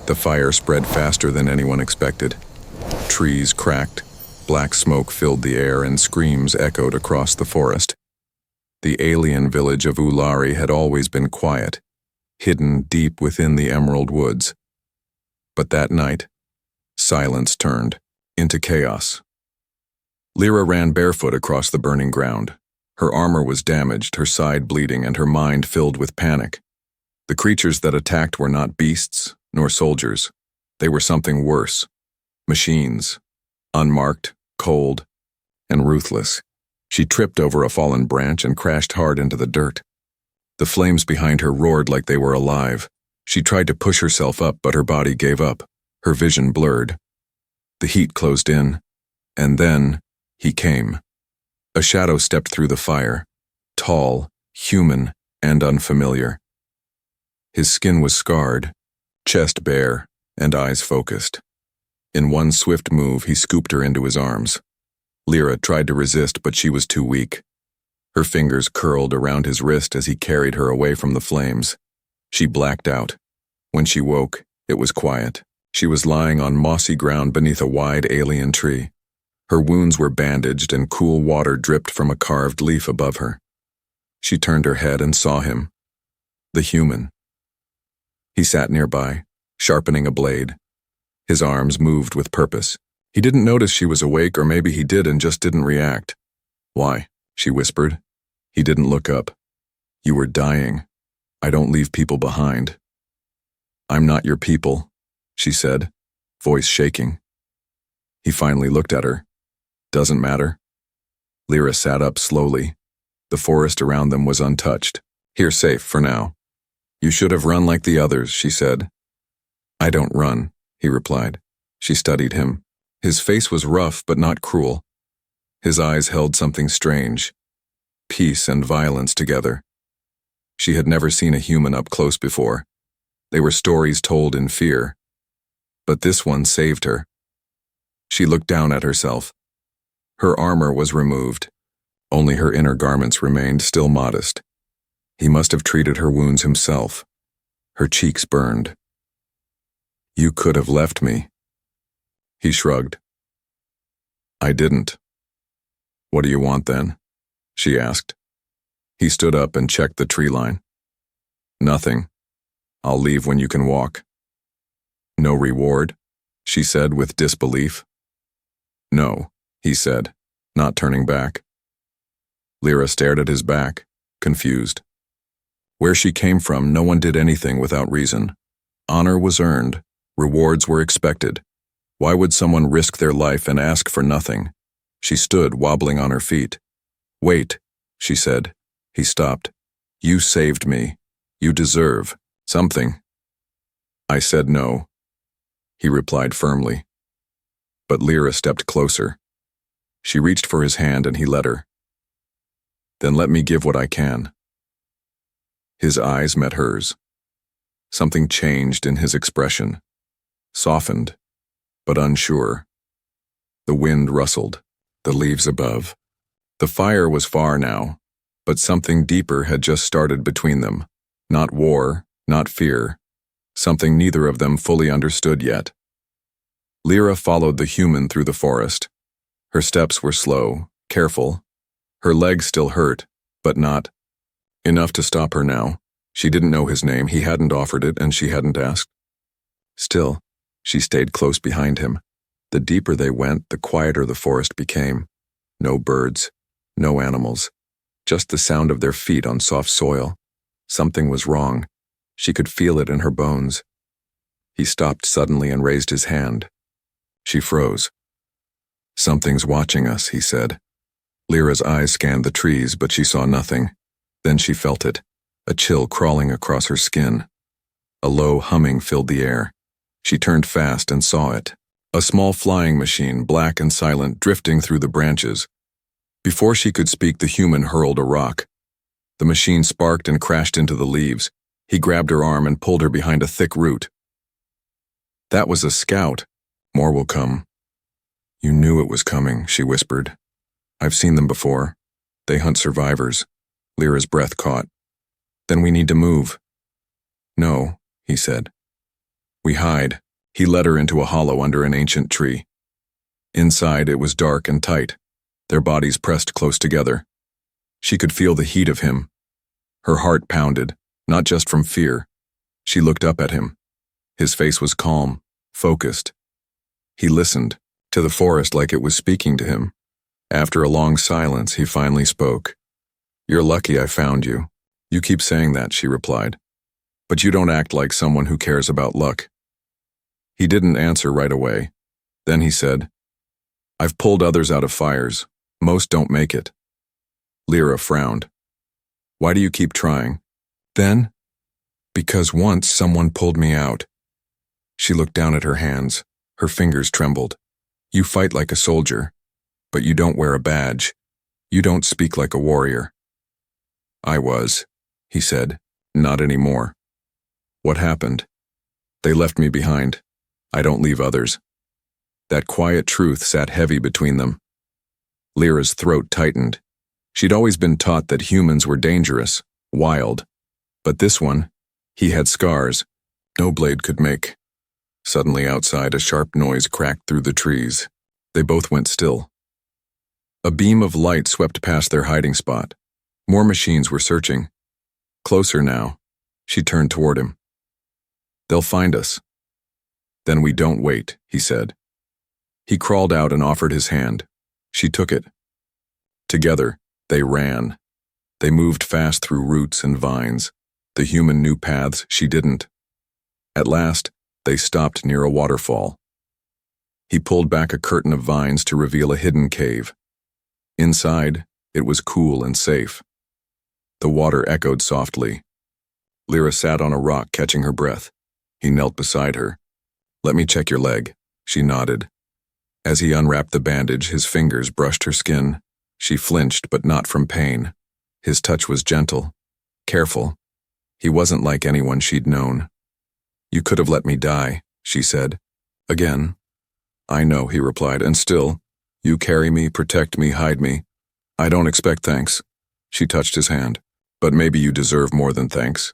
The fire spread faster than anyone expected. Trees cracked, black smoke filled the air, and screams echoed across the forest. The alien village of Ulari had always been quiet, hidden deep within the emerald woods. But that night, silence turned into chaos. Lyra ran barefoot across the burning ground. Her armor was damaged, her side bleeding, and her mind filled with panic. The creatures that attacked were not beasts nor soldiers. They were something worse. Machines, unmarked, cold, and ruthless. She tripped over a fallen branch and crashed hard into the dirt. The flames behind her roared like they were alive. She tried to push herself up, but her body gave up. Her vision blurred. The heat closed in, and then he came. A shadow stepped through the fire, tall, human, and unfamiliar. His skin was scarred, chest bare, and eyes focused. In one swift move, he scooped her into his arms. Lyra tried to resist, but she was too weak. Her fingers curled around his wrist as he carried her away from the flames. She blacked out. When she woke, it was quiet. She was lying on mossy ground beneath a wide alien tree. Her wounds were bandaged and cool water dripped from a carved leaf above her. She turned her head and saw him. The human. He sat nearby, sharpening a blade. His arms moved with purpose. He didn't notice she was awake, or maybe he did and just didn't react. "Why?" she whispered. He didn't look up. "You were dying. I don't leave people behind." "I'm not your people," she said, voice shaking. He finally looked at her. "Doesn't matter." Lyra sat up slowly. The forest around them was untouched. "Here safe for now." "You should have run like the others," she said. "I don't run," he replied. She studied him. His face was rough but not cruel. His eyes held something strange. Peace and violence together. She had never seen a human up close before. They were stories told in fear. But this one saved her. She looked down at herself. Her armor was removed. Only her inner garments remained, still modest. He must have treated her wounds himself. Her cheeks burned. "You could have left me." He shrugged. "I didn't." "What do you want then?" she asked. He stood up and checked the tree line. "Nothing. I'll leave when you can walk." "No reward?" she said with disbelief. "No," he said, not turning back. Lyra stared at his back, confused. Where she came from, no one did anything without reason. Honor was earned. Rewards were expected. Why would someone risk their life and ask for nothing? She stood, wobbling on her feet. "Wait," she said. He stopped. "You saved me. You deserve something." "I said no," he replied firmly. But Lyra stepped closer. She reached for his hand and he let her. "Then let me give what I can." His eyes met hers. Something changed in his expression. Softened, but unsure. The wind rustled, the leaves above. The fire was far now, but something deeper had just started between them. Not war, not fear. Something neither of them fully understood yet. Lyra followed the human through the forest. Her steps were slow, careful. Her legs still hurt, but not enough to stop her now. She didn't know his name, he hadn't offered it, and she hadn't asked. Still, she stayed close behind him. The deeper they went, the quieter the forest became. No birds, no animals, just the sound of their feet on soft soil. Something was wrong. She could feel it in her bones. He stopped suddenly and raised his hand. She froze. "Something's watching us," he said. Lyra's eyes scanned the trees, but she saw nothing. Then she felt it, a chill crawling across her skin. A low humming filled the air. She turned fast and saw it. A small flying machine, black and silent, drifting through the branches. Before she could speak, the human hurled a rock. The machine sparked and crashed into the leaves. He grabbed her arm and pulled her behind a thick root. "That was a scout. More will come." "You knew it was coming," she whispered. "I've seen them before. They hunt survivors." Lyra's breath caught. "Then we need to move." "No," he said. We hide. He led her into a hollow under an ancient tree. Inside, it was dark and tight, their bodies pressed close together. She could feel the heat of him. Her heart pounded, not just from fear. She looked up at him. His face was calm, focused. He listened to the forest like it was speaking to him. After a long silence, he finally spoke. "You're lucky I found you." "You keep saying that," she replied. "But you don't act like someone who cares about luck." He didn't answer right away. Then he said, "I've pulled others out of fires. Most don't make it." Lyra frowned. "Why do you keep trying?" Then, "Because once someone pulled me out." She looked down at her hands. Her fingers trembled. "You fight like a soldier, but you don't wear a badge. You don't speak like a warrior." "I was," he said. "Not anymore." "What happened?" "They left me behind. I don't leave others." That quiet truth sat heavy between them. Lyra's throat tightened. She'd always been taught that humans were dangerous, wild. But this one, he had scars no blade could make. Suddenly outside, a sharp noise cracked through the trees. They both went still. A beam of light swept past their hiding spot. More machines were searching. Closer now. She turned toward him. "They'll find us." "Then we don't wait," he said. He crawled out and offered his hand. She took it. Together, they ran. They moved fast through roots and vines. The human knew paths, she didn't. At last, they stopped near a waterfall. He pulled back a curtain of vines to reveal a hidden cave. Inside, it was cool and safe. The water echoed softly. Lyra sat on a rock, catching her breath. He knelt beside her. "Let me check your leg." She nodded. As he unwrapped the bandage, his fingers brushed her skin. She flinched, but not from pain. His touch was gentle, careful. He wasn't like anyone she'd known. "You could have let me die," she said. "Again." "I know," he replied, "and still, you carry me, protect me, hide me. I don't expect thanks." She touched his hand. "But maybe you deserve more than thanks."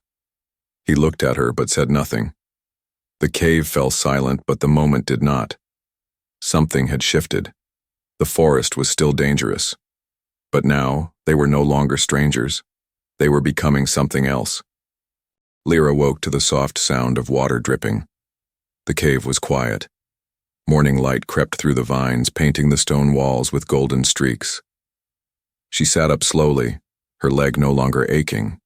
He looked at her but said nothing. The cave fell silent, but the moment did not. Something had shifted. The forest was still dangerous. But now, they were no longer strangers. They were becoming something else. Lyra woke to the soft sound of water dripping. The cave was quiet. Morning light crept through the vines, painting the stone walls with golden streaks. She sat up slowly, her leg no longer aching.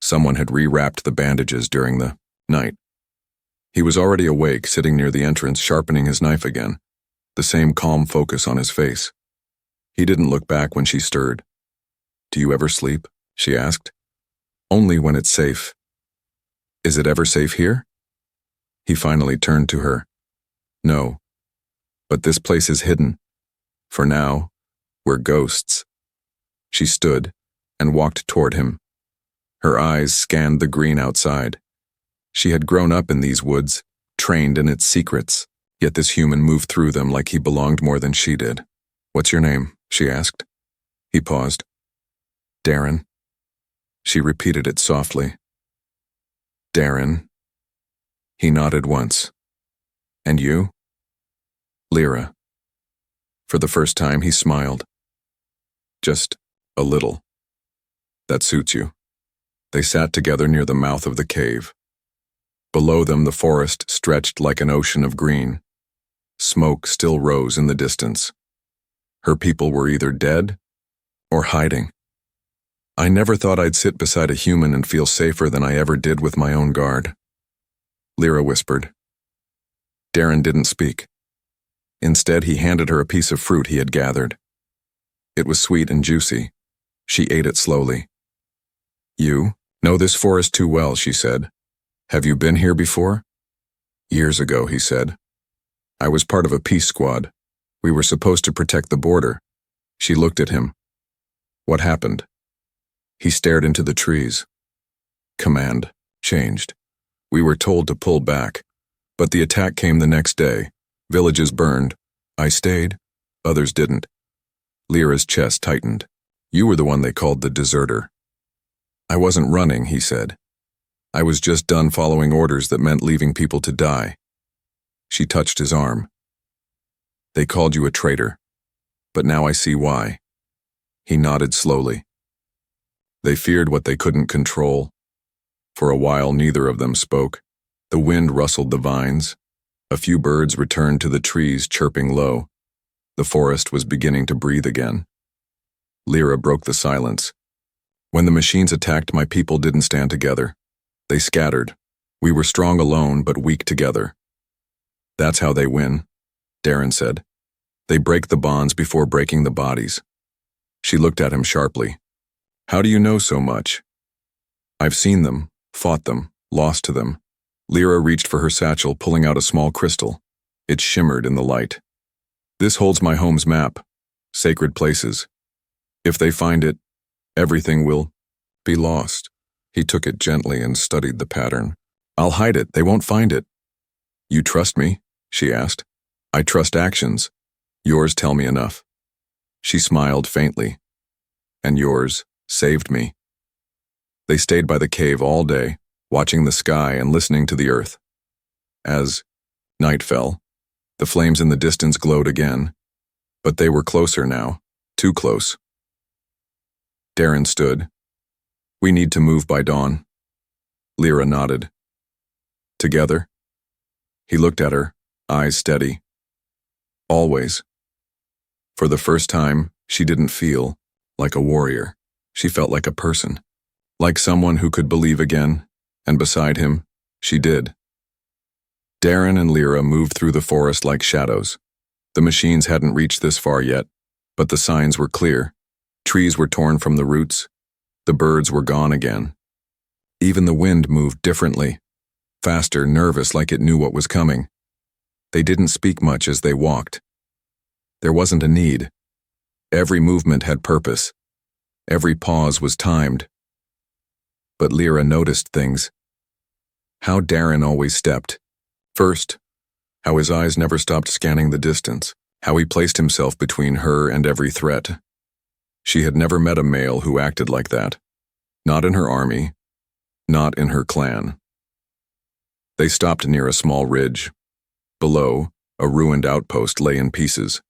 Someone had rewrapped the bandages during the night. He was already awake, sitting near the entrance, sharpening his knife again, the same calm focus on his face. He didn't look back when she stirred. "Do you ever sleep?" she asked. "Only when it's safe." "Is it ever safe here?" He finally turned to her. "No. But this place is hidden. For now, we're ghosts." She stood and walked toward him. Her eyes scanned the green outside. She had grown up in these woods, trained in its secrets, yet this human moved through them like he belonged more than she did. "What's your name?" she asked. He paused. "Darren." She repeated it softly. "Darren." He nodded once. "And you?" "Lyra." For the first time, he smiled. "Just a little." "That suits you." They sat together near the mouth of the cave. Below them, the forest stretched like an ocean of green. Smoke still rose in the distance. Her people were either dead or hiding. "I never thought I'd sit beside a human and feel safer than I ever did with my own guard," Lyra whispered. Darren didn't speak. Instead, he handed her a piece of fruit he had gathered. It was sweet and juicy. She ate it slowly. "You know this forest too well," she said. "Have you been here before?" "Years ago," he said. "I was part of a peace squad. We were supposed to protect the border." She looked at him. "What happened?" He stared into the trees. "Command changed. We were told to pull back, but the attack came the next day. Villages burned. I stayed. Others didn't." Lyra's chest tightened. "You were the one they called the deserter." "I wasn't running," he said. I was just done following orders that meant leaving people to die. She touched his arm. They called you a traitor, but now I see why. He nodded slowly. They feared what they couldn't control. For a while, neither of them spoke. The wind rustled the vines. A few birds returned to the trees, chirping low. The forest was beginning to breathe again. Lyra broke the silence. When the machines attacked, my people didn't stand together. They scattered. We were strong alone, but weak together. That's how they win, Darren said. They break the bonds before breaking the bodies. She looked at him sharply. How do you know so much? I've seen them, fought them, lost to them. Lyra reached for her satchel, pulling out a small crystal. It shimmered in the light. This holds my home's map, sacred places. If they find it, everything will be lost. He took it gently and studied the pattern. I'll hide it, they won't find it. You trust me? She asked. I trust actions. Yours tell me enough. She smiled faintly. And yours saved me. They stayed by the cave all day, watching the sky and listening to the earth. As night fell, the flames in the distance glowed again, but they were closer now, too close. Darren stood. We need to move by dawn. Lyra nodded. Together? He looked at her, eyes steady. Always. For the first time, she didn't feel like a warrior. She felt like a person, like someone who could believe again, and beside him, she did. Darren and Lyra moved through the forest like shadows. The machines hadn't reached this far yet, but the signs were clear. Trees were torn from the roots. The birds were gone again. Even the wind moved differently, faster, nervous, like it knew what was coming. They didn't speak much as they walked. There wasn't a need. Every movement had purpose. Every pause was timed. But Lyra noticed things. How Darren always stepped. First, how his eyes never stopped scanning the distance. How he placed himself between her and every threat. She had never met a male who acted like that. Not in her army. Not in her clan. They stopped near a small ridge. Below, a ruined outpost lay in pieces.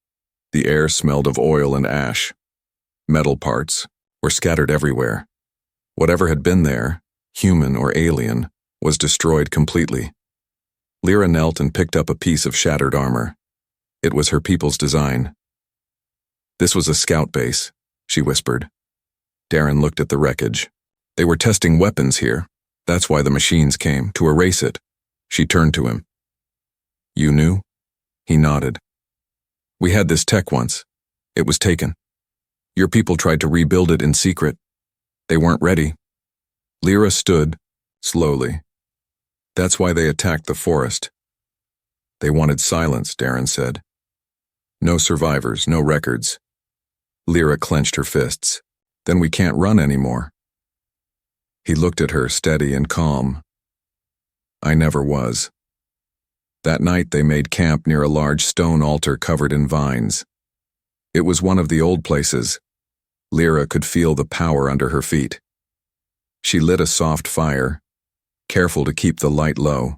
The air smelled of oil and ash. Metal parts were scattered everywhere. Whatever had been there, human or alien, was destroyed completely. Lyra knelt and picked up a piece of shattered armor. It was her people's design. This was a scout base, she whispered. Darren looked at the wreckage. They were testing weapons here. That's why the machines came, to erase it. She turned to him. You knew? He nodded. We had this tech once. It was taken. Your people tried to rebuild it in secret. They weren't ready. Lyra stood, slowly. That's why they attacked the forest. They wanted silence, Darren said. No survivors, no records. Lyra clenched her fists. Then we can't run anymore. He looked at her, steady and calm. I never was. That night they made camp near a large stone altar covered in vines. It was one of the old places. Lyra could feel the power under her feet. She lit a soft fire, careful to keep the light low.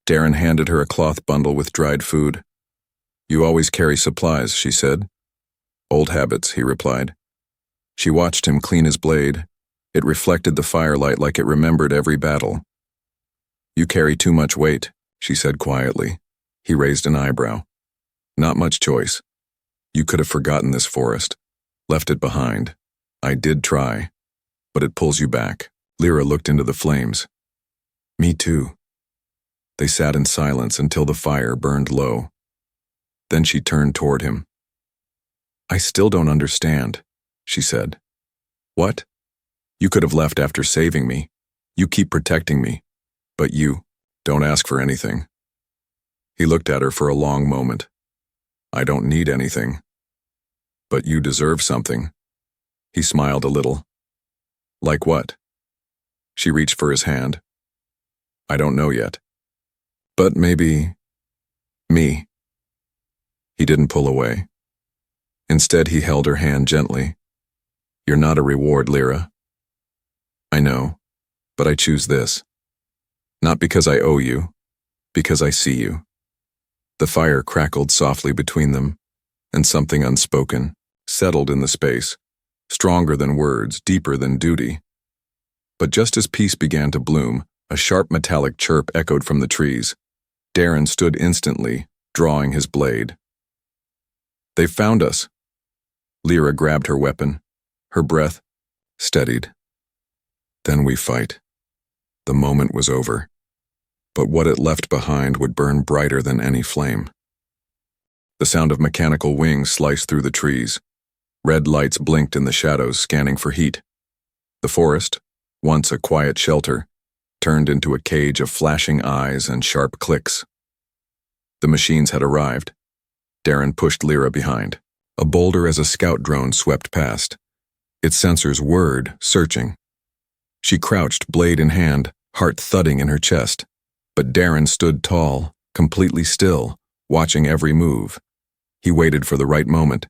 Darren handed her a cloth bundle with dried food. You always carry supplies, she said. Old habits, he replied. She watched him clean his blade. It reflected the firelight like it remembered every battle. You carry too much weight, she said quietly. He raised an eyebrow. Not much choice. You could have forgotten this forest, left it behind. I did try, but it pulls you back. Lyra looked into the flames. Me too. They sat in silence until the fire burned low. Then she turned toward him. I still don't understand, she said. What? You could have left after saving me. You keep protecting me. But you don't ask for anything. He looked at her for a long moment. I don't need anything. But you deserve something. He smiled a little. Like what? She reached for his hand. I don't know yet. But maybe me. He didn't pull away. Instead, he held her hand gently. You're not a reward, Lyra. I know. But I choose this. Not because I owe you, because I see you. The fire crackled softly between them, and something unspoken settled in the space, stronger than words, deeper than duty. But just as peace began to bloom, a sharp metallic chirp echoed from the trees. Darren stood instantly, drawing his blade. "They've found us." Lyra grabbed her weapon, her breath steadied. "Then we fight." The moment was over, but what it left behind would burn brighter than any flame. The sound of mechanical wings sliced through the trees. Red lights blinked in the shadows, scanning for heat. The forest, once a quiet shelter, turned into a cage of flashing eyes and sharp clicks. The machines had arrived. Darren pushed Lyra behind. A boulder as a scout drone swept past, its sensors whirred, searching. She crouched, blade in hand, heart thudding in her chest. But Darren stood tall, completely still, watching every move. He waited for the right moment,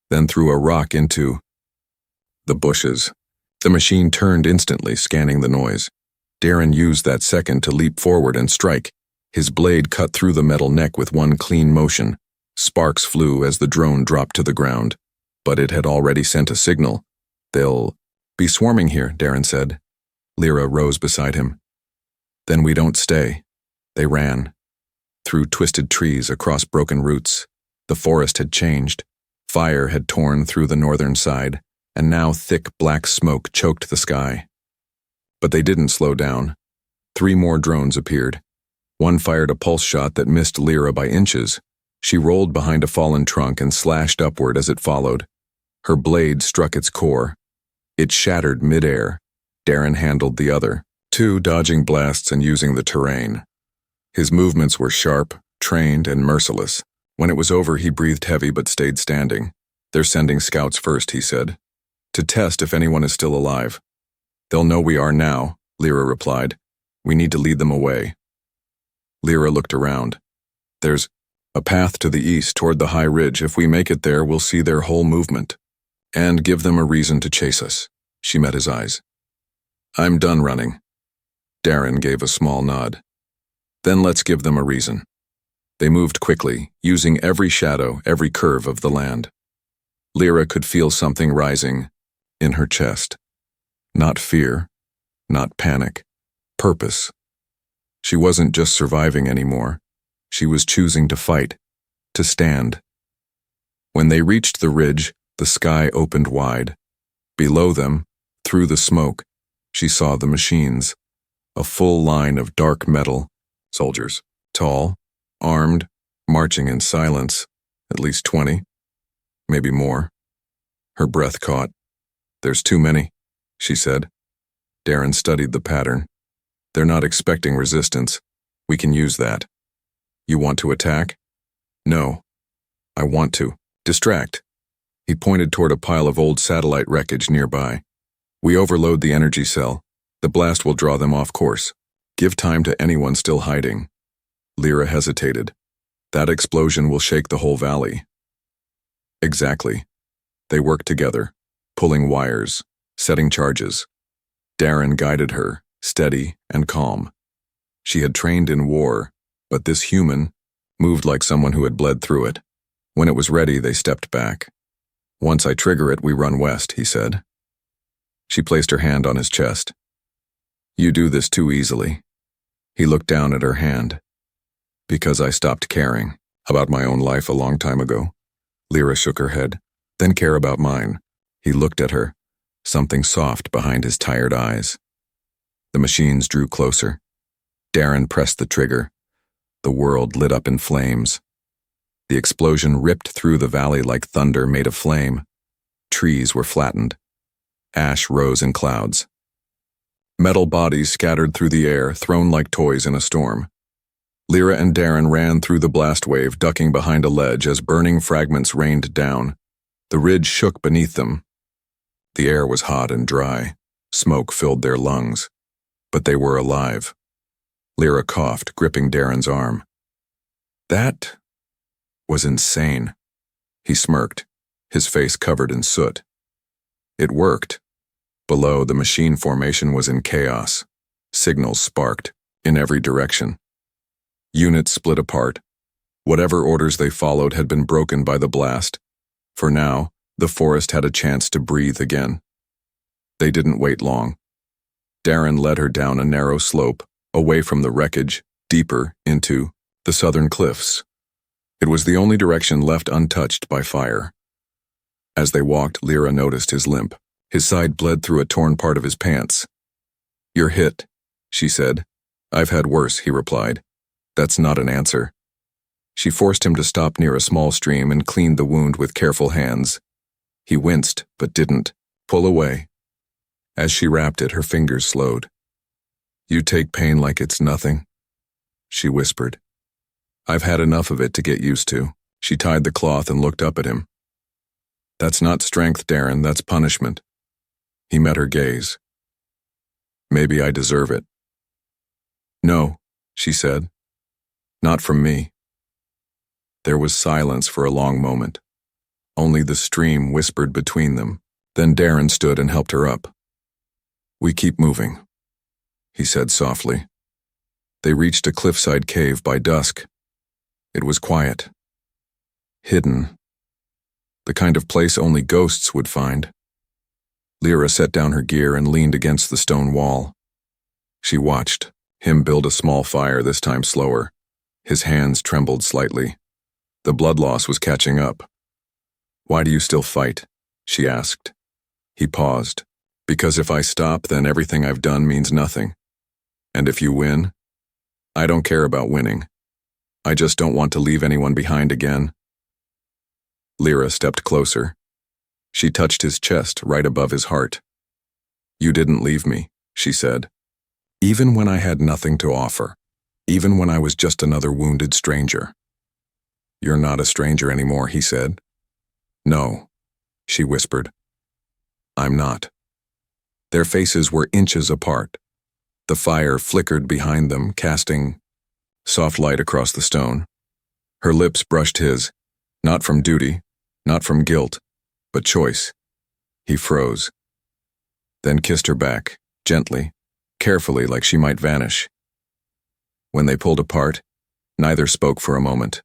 then threw a rock into the bushes. The machine turned instantly, scanning the noise. Darren used that second to leap forward and strike. His blade cut through the metal neck with one clean motion. Sparks flew as the drone dropped to the ground, but it had already sent a signal. "They'll be swarming here," Darren said. Lyra rose beside him. "Then we don't stay." They ran. Through twisted trees, across broken roots. The forest had changed. Fire had torn through the northern side, and now thick black smoke choked the sky. But they didn't slow down. 3 more drones appeared. One fired a pulse shot that missed Lyra by inches. She rolled behind a fallen trunk and slashed upward as it followed. Her blade struck its core. It shattered midair. Darren handled the other, 2 dodging blasts and using the terrain. His movements were sharp, trained, and merciless. When it was over, he breathed heavy but stayed standing. "They're sending scouts first," he said, "to test if anyone is still alive." "They'll know we are now," Lyra replied. "We need to lead them away." Lyra looked around. "There's a path to the east toward the high ridge. If we make it there, we'll see their whole movement. And give them a reason to chase us." She met his eyes. "I'm done running." Darren gave a small nod. "Then let's give them a reason." They moved quickly, using every shadow, every curve of the land. Lyra could feel something rising in her chest. Not fear, not panic, purpose. She wasn't just surviving anymore. She was choosing to fight, to stand. When they reached the ridge, the sky opened wide. Below them, through the smoke, she saw the machines. A full line of dark metal soldiers, tall, armed, marching in silence, at least 20, maybe more. Her breath caught. "There's too many," she said. Darren studied the pattern. "They're not expecting resistance. We can use that." "You want to attack?" "No. I want to distract." He pointed toward a pile of old satellite wreckage nearby. "We overload the energy cell. The blast will draw them off course. Give time to anyone still hiding." Lyra hesitated. "That explosion will shake the whole valley." "Exactly." They worked together, pulling wires, setting charges. Darren guided her, steady and calm. She had trained in war, but this human moved like someone who had bled through it. When it was ready, they stepped back. "Once I trigger it, we run west," he said. She placed her hand on his chest. "You do this too easily." He looked down at her hand. "Because I stopped caring about my own life a long time ago." Lyra shook her head. "Then care about mine." He looked at her, something soft behind his tired eyes. The machines drew closer. Darren pressed the trigger. The world lit up in flames. The explosion ripped through the valley like thunder made of flame. Trees were flattened. Ash rose in clouds. Metal bodies scattered through the air, thrown like toys in a storm. Lyra and Darren ran through the blast wave, ducking behind a ledge as burning fragments rained down. The ridge shook beneath them. The air was hot and dry. Smoke filled their lungs. But they were alive. Lyra coughed, gripping Darren's arm. "That was insane." He smirked, his face covered in soot. It worked. Below, the machine formation was in chaos. Signals sparked, in every direction. Units split apart. Whatever orders they followed had been broken by the blast. For now, the forest had a chance to breathe again. They didn't wait long. Darren led her down a narrow slope, away from the wreckage, deeper into the southern cliffs. It was the only direction left untouched by fire. As they walked, Lyra noticed his limp. His side bled through a torn part of his pants. "You're hit," she said. "I've had worse," he replied. "That's not an answer." She forced him to stop near a small stream and cleaned the wound with careful hands. He winced, but didn't. "Pull away." As she wrapped it, her fingers slowed. "You take pain like it's nothing," she whispered. "I've had enough of it to get used to." She tied the cloth and looked up at him. "That's not strength, Darren, that's punishment." He met her gaze. "Maybe I deserve it." "No," she said. "Not from me." There was silence for a long moment. Only the stream whispered between them. Then Darren stood and helped her up. "We keep moving," he said softly. They reached a cliffside cave by dusk. It was quiet. Hidden. The kind of place only ghosts would find. Lyra set down her gear and leaned against the stone wall. She watched him build a small fire, this time slower. His hands trembled slightly. The blood loss was catching up. "Why do you still fight?" she asked. He paused. "Because if I stop, then everything I've done means nothing. And if you win, I don't care about winning. I just don't want to leave anyone behind again." Lyra stepped closer. She touched his chest right above his heart. "You didn't leave me," she said. "Even when I had nothing to offer. Even when I was just another wounded stranger." "You're not a stranger anymore," he said. "No," she whispered. "I'm not." Their faces were inches apart. The fire flickered behind them, casting soft light across the stone. Her lips brushed his, not from duty, not from guilt, but choice. He froze. Then kissed her back, gently, carefully, like she might vanish. When they pulled apart, neither spoke for a moment.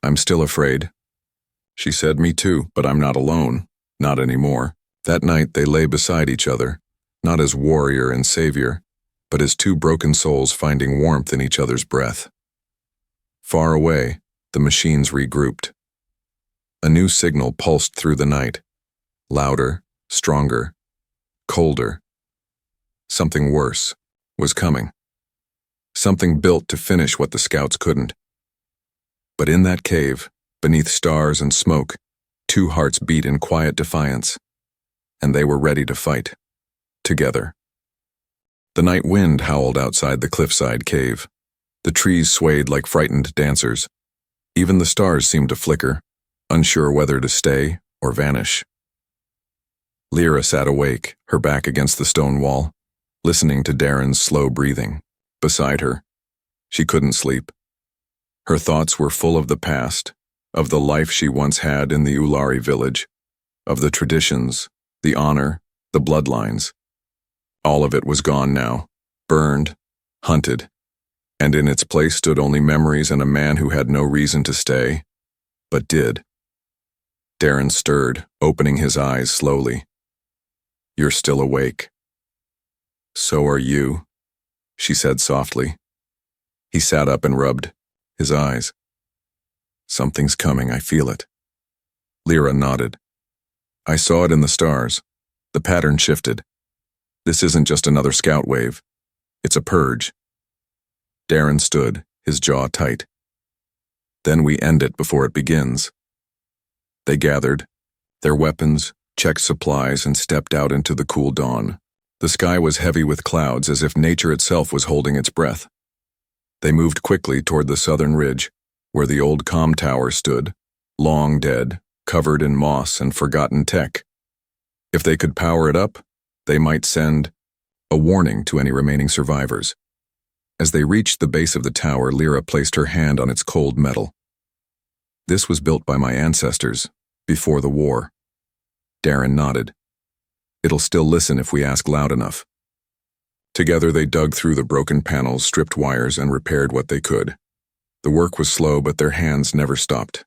"I'm still afraid," she said. "Me too, but I'm not alone. Not anymore." That night they lay beside each other, not as warrior and savior, but as two broken souls finding warmth in each other's breath. Far away, the machines regrouped. A new signal pulsed through the night. Louder, stronger, colder. Something worse was coming. Something built to finish what the scouts couldn't. But in that cave, beneath stars and smoke, two hearts beat in quiet defiance. And they were ready to fight. Together. The night wind howled outside the cliffside cave. The trees swayed like frightened dancers. Even the stars seemed to flicker, unsure whether to stay or vanish. Lyra sat awake, her back against the stone wall, listening to Darren's slow breathing. Beside her, she couldn't sleep. Her thoughts were full of the past, of the life she once had in the Ulari village, of the traditions, the honor, the bloodlines. All of it was gone now, burned, hunted, and in its place stood only memories and a man who had no reason to stay, but did. Darren stirred, opening his eyes slowly. "You're still awake." "So are you," she said softly. He sat up and rubbed his eyes. "Something's coming, I feel it." Lyra nodded. "I saw it in the stars. The pattern shifted. This isn't just another scout wave. It's a purge." Darren stood, his jaw tight. "Then we end it before it begins." They gathered their weapons, checked supplies, and stepped out into the cool dawn. The sky was heavy with clouds, as if nature itself was holding its breath. They moved quickly toward the southern ridge, where the old comm tower stood, long dead, covered in moss and forgotten tech. If they could power it up, they might send a warning to any remaining survivors. As they reached the base of the tower, Lyra placed her hand on its cold metal. "This was built by my ancestors, before the war." Darren nodded. "It'll still listen if we ask loud enough." Together they dug through the broken panels, stripped wires, and repaired what they could. The work was slow, but their hands never stopped.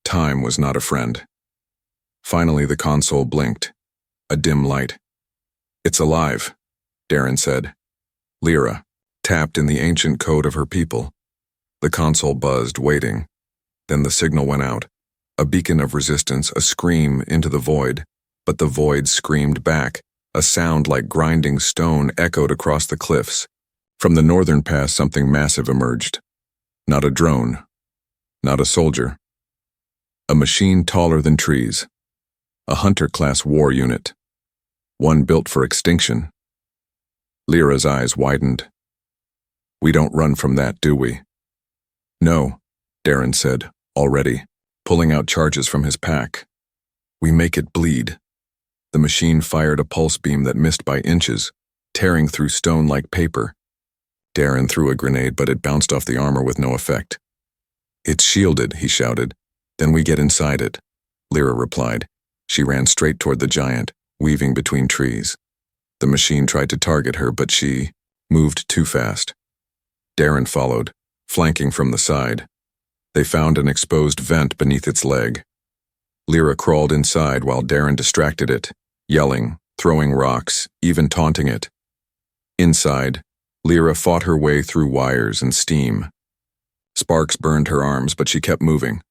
Time was not a friend. Finally, the console blinked. A dim light. "It's alive," Darren said. Lyra tapped in the ancient code of her people. The console buzzed, waiting. Then the signal went out. A beacon of resistance, a scream into the void. But the void screamed back. A sound like grinding stone echoed across the cliffs. From the northern pass, something massive emerged. Not a drone. Not a soldier. A machine taller than trees. A hunter-class war unit. One built for extinction. Lyra's eyes widened. "We don't run from that, do we?" "No," Darren said, already, pulling out charges from his pack. "We make it bleed." The machine fired a pulse beam that missed by inches, tearing through stone like paper. Darren threw a grenade, but it bounced off the armor with no effect. "It's shielded," he shouted. "Then we get inside it," Lyra replied. She ran straight toward the giant, weaving between trees. The machine tried to target her, but she moved too fast. Darren followed, flanking from the side. They found an exposed vent beneath its leg. Lyra crawled inside while Darren distracted it, yelling, throwing rocks, even taunting it. Inside, Lyra fought her way through wires and steam. Sparks burned her arms, but she kept moving.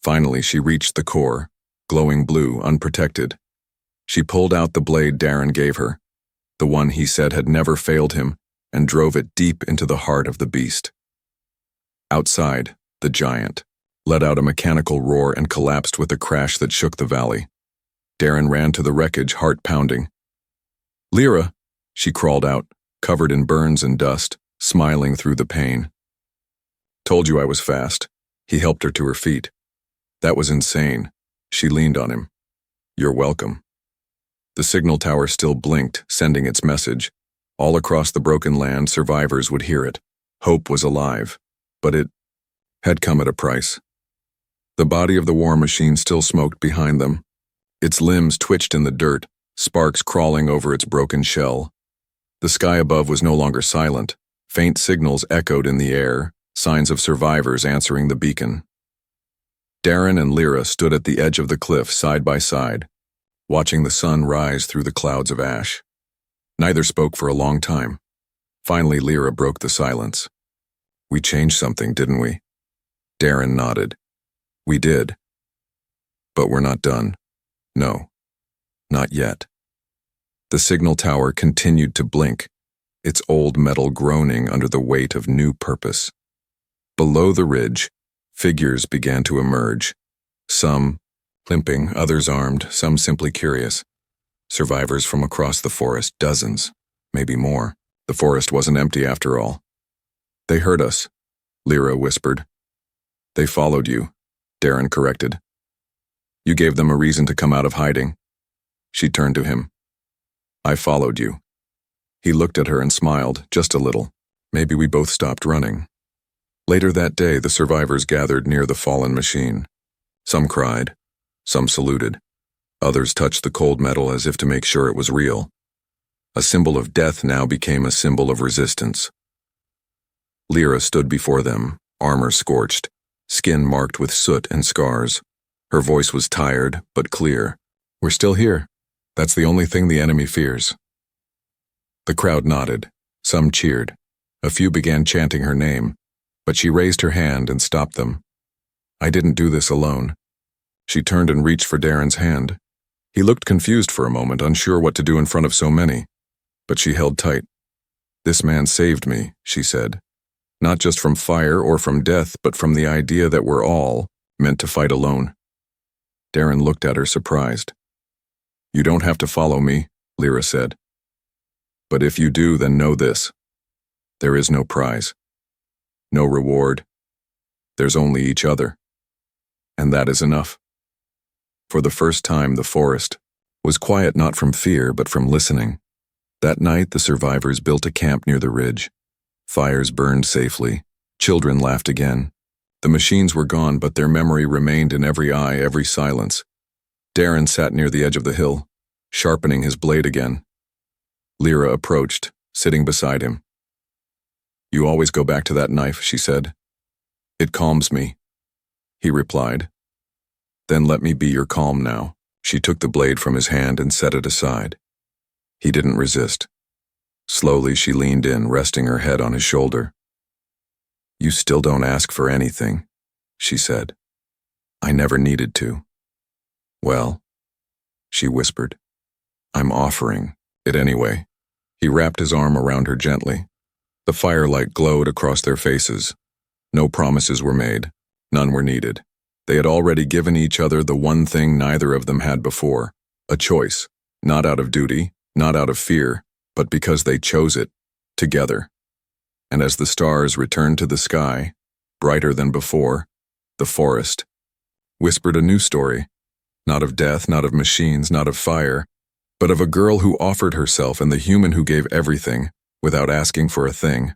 Finally, she reached the core, glowing blue, unprotected. She pulled out the blade Darren gave her, the one he said had never failed him, and drove it deep into the heart of the beast. Outside, the giant let out a mechanical roar and collapsed with a crash that shook the valley. Darren ran to the wreckage, heart pounding. "Lyra," she crawled out, covered in burns and dust, smiling through the pain. "Told you I was fast." He helped her to her feet. "That was insane." She leaned on him. "You're welcome." The signal tower still blinked, sending its message. All across the broken land, survivors would hear it. Hope was alive, but it had come at a price. The body of the war machine still smoked behind them. Its limbs twitched in the dirt, sparks crawling over its broken shell. The sky above was no longer silent. Faint signals echoed in the air, signs of survivors answering the beacon. Darren and Lyra stood at the edge of the cliff side by side, watching the sun rise through the clouds of ash. Neither spoke for a long time. Finally, Lyra broke the silence. "We changed something, didn't we?" Darren nodded. "We did. But we're not done. No. Not yet." The signal tower continued to blink, its old metal groaning under the weight of new purpose. Below the ridge, figures began to emerge. Some limping, others armed, some simply curious. Survivors from across the forest, dozens, maybe more. The forest wasn't empty after all. "They heard us," Lyra whispered. "They followed you," Darren corrected. "You gave them a reason to come out of hiding." She turned to him. "I followed you." He looked at her and smiled, just a little. Maybe we both stopped running. Later that day, the survivors gathered near the fallen machine. Some cried, some saluted. Others touched the cold metal as if to make sure it was real. A symbol of death now became a symbol of resistance. Lyra stood before them, armor scorched, skin marked with soot and scars. Her voice was tired, but clear. "We're still here. That's the only thing the enemy fears." The crowd nodded. Some cheered. A few began chanting her name, but she raised her hand and stopped them. "I didn't do this alone." She turned and reached for Darren's hand. He looked confused for a moment, unsure what to do in front of so many, but she held tight. "This man saved me," she said. "Not just from fire or from death, but from the idea that we're all meant to fight alone." Darren looked at her, surprised. "You don't have to follow me," Lyra said. "But if you do, then know this. There is no prize. No reward. There's only each other. And that is enough." For the first time, the forest was quiet not from fear, but from listening. That night, the survivors built a camp near the ridge. Fires burned safely. Children laughed again. The machines were gone, but their memory remained in every eye, every silence. Darren sat near the edge of the hill, sharpening his blade again. Lyra approached, sitting beside him. "You always go back to that knife," she said. "It calms me," he replied. "Then let me be your calm now." She took the blade from his hand and set it aside. He didn't resist. Slowly she leaned in, resting her head on his shoulder. "You still don't ask for anything," she said. "I never needed to." "Well," she whispered, "I'm offering it anyway." He wrapped his arm around her gently. The firelight glowed across their faces. No promises were made. None were needed. They had already given each other the one thing neither of them had before, a choice, not out of duty, not out of fear, but because they chose it, together. And as the stars returned to the sky, brighter than before, the forest whispered a new story, not of death, not of machines, not of fire, but of a girl who offered herself and the human who gave everything, without asking for a thing.